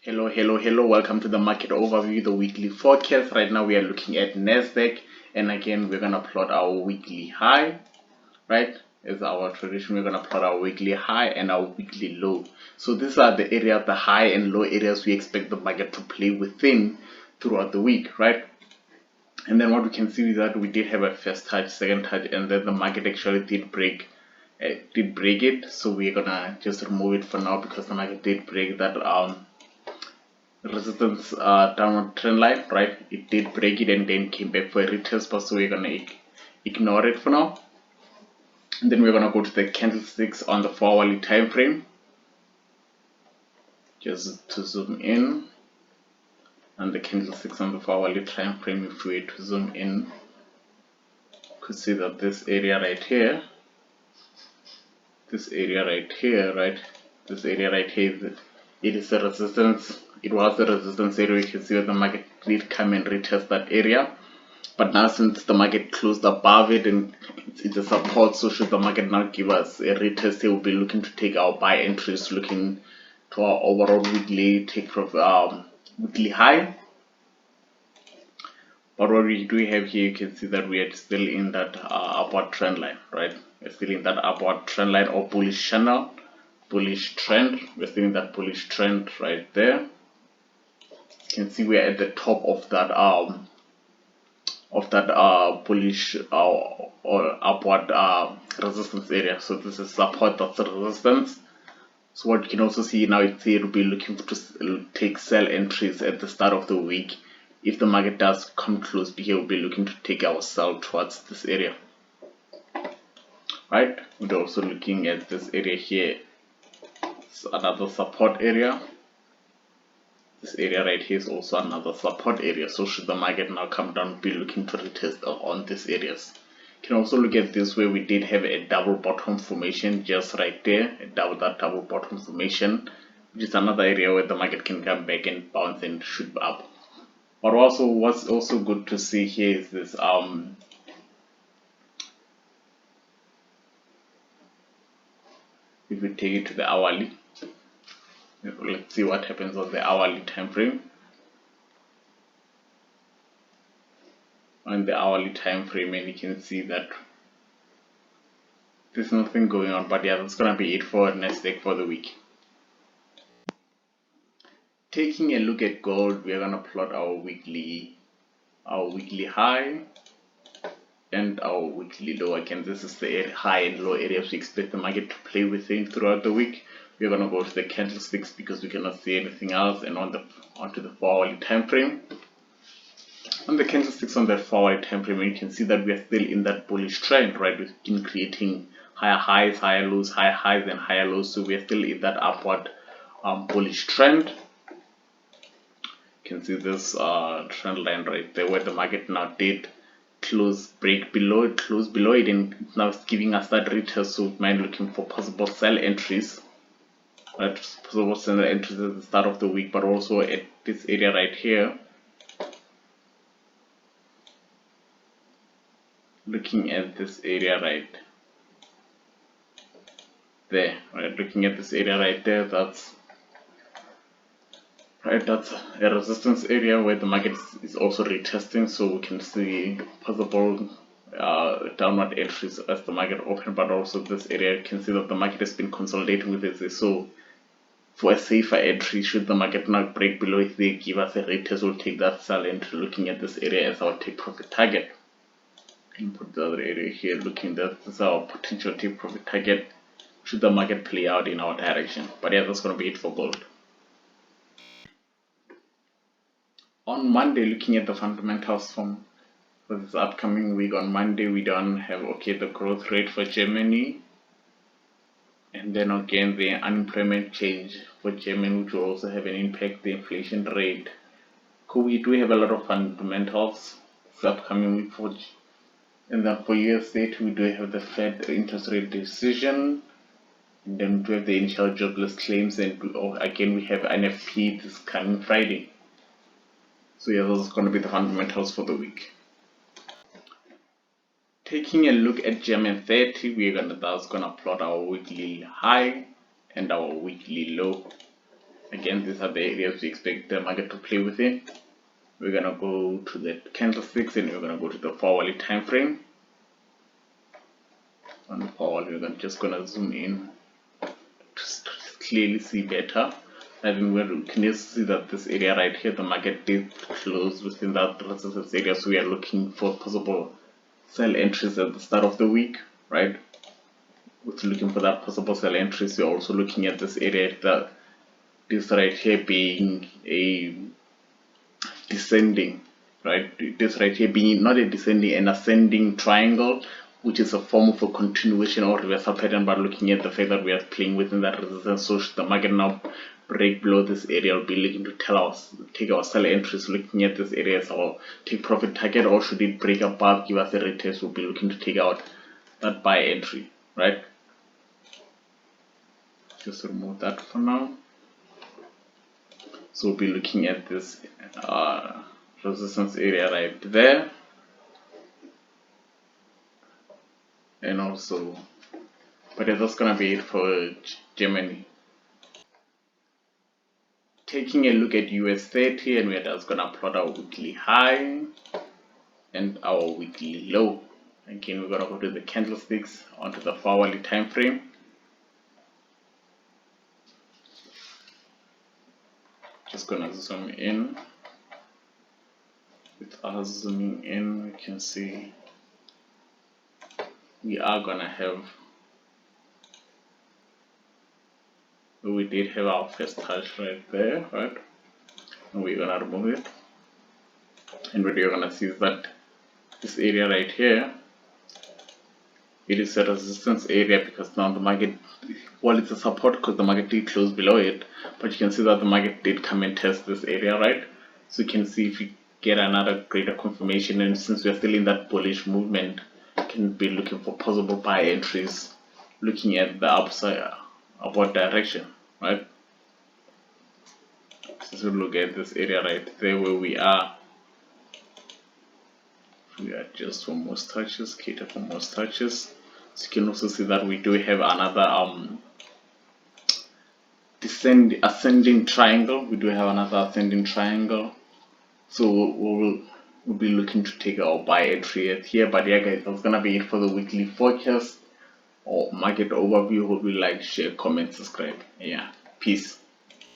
Hello. Welcome to the market overview, the weekly forecast. Right now we are looking at Nasdaq, and again we're gonna plot our weekly high, right? As our tradition, we're gonna plot our weekly high and our weekly low. So these are the areas, the high and low areas we expect the market to play within throughout the week, right? And then what we can see is that we did have a first touch, second touch, and then the market actually did break it. So we're gonna just remove it for now because the market did break that resistance downward trend line, right? It did break it and then came back for a retest, but so we're gonna ignore it for now. And then we're gonna go to the candlesticks on the 4-hourly time frame, just to zoom in. And the candlesticks on the 4-hourly time frame, if we were to zoom in, could see that this area right here, right, it is a resistance. It was the resistance area. You can see that the market did come and retest that area, but now since the market closed above it and it's a support, so should the market now give us a retest, they will be looking to take our buy entries, looking to our overall weekly take profit, weekly high. But what we do have here, you can see that we are still in that upward trend line, right? We're still in that upward trend line or bullish channel, bullish trend. We're still in that bullish trend right there. You can see we're at the top of that bullish or upward resistance area. So this is support, that's the resistance. So what you can also see now, it's here to be looking to take sell entries at the start of the week. If the market does come close here, we'll be looking to take our sell towards this area, right? We're also looking at this area here. It's another support area. This area right here is also another support area. So should the market now come down, we'll be looking to retest on these areas. You can also look at this where we did have a double bottom formation just right there, that double bottom formation, which is another area where the market can come back and bounce and shoot up. But also, what's also good to see here is this if we take it to the hourly, let's see what happens on the hourly time frame. On the hourly time frame, and you can see that there's nothing going on, but yeah, that's gonna be it for Nasdaq for the week. Taking a look at gold, we are gonna plot our weekly high and our weekly low. Again, this is the high and low areas we expect the market to play within throughout the week. We're gonna go to the candlesticks because we cannot see anything else, and onto the 4-hourly time frame. On the candlesticks on that 4-hourly time frame, you can see that we are still in that bullish trend, right? We've been creating higher highs, higher lows, higher highs, and higher lows. So we are still in that upward bullish trend. You can see this trend line right there where the market now did break below it, close below it, and now it's giving us that retest. So we might be looking for possible sell entries, right? Possible sell entries at the start of the week, but also at this area right here. Looking at this area right there, right? Looking at this area right there, that's a resistance area where the market is also retesting, so we can see possible downward entries as the market open. But also this area, you can see that the market has been consolidating with it. So for a safer entry, should the market not break below it, they give us a retest, we'll take that sell entry, looking at this area as our take profit target. And put the other area here, looking at this is our potential take profit target should the market play out in our direction. But yeah, that's going to be it for gold. On Monday, looking at the fundamentals for this upcoming week, on Monday we don't have the growth rate for Germany, and then again the unemployment change for Germany, which will also have an impact, the inflation rate. We do have a lot of fundamentals this upcoming week and then for US state we do have the Fed interest rate decision, and then we do have the initial jobless claims, and again we have NFP this coming Friday. So yeah, those are going to be the fundamentals for the week. Taking a look at Ger40, that's gonna plot our weekly high and our weekly low. Again, these are the areas we expect the market to play within. We're gonna go to the candlesticks and we're gonna go to the 4-hourly time frame. On the 4-hourly, we're just gonna zoom in to clearly see better. I think we can see that this area right here, the market did close within that resistance area, so we are looking for possible sell entries at the start of the week, right? With looking for that possible sell entries, we're also looking at this area, that this right here being a descending, right? This right here being not a descending, an ascending triangle, which is a form of a continuation or reversal pattern, but looking at the fact that we are playing within that resistance. So should the market now break below this area, we'll be looking to tell us, take our sell entries, looking at this area as our take profit target, or should it break above, give us a retest, we'll be looking to take out that buy entry, right? Just remove that for now. So we'll be looking at this resistance area right there, and also, but that's gonna be it for Germany. Taking a look at US30, and we're just gonna plot our weekly high and our weekly low. Again, we're gonna go to the candlesticks onto the 4-hourly time frame. Just gonna zoom in. With us zooming in, we can see we are gonna have, we did have our first touch right there, right? And we're gonna remove it. And what you're gonna see is that this area right here, it is a resistance area, because now the market, well, it's a support because the market did close below it, but you can see that the market did come and test this area, right? So you can see if we get another greater confirmation, and since we're still in that bullish movement, you can be looking for possible buy entries, looking at the upside, upward direction, right? So look at this area right there where we are. We adjust for most touches, cater for most touches. So you can also see that we do have another ascending triangle. We do have another ascending triangle. So we'll be looking to take our buy entry here. But yeah, guys, that's gonna be it for the weekly forecast or market overview. Hope you like, share, comment, subscribe. Yeah, peace.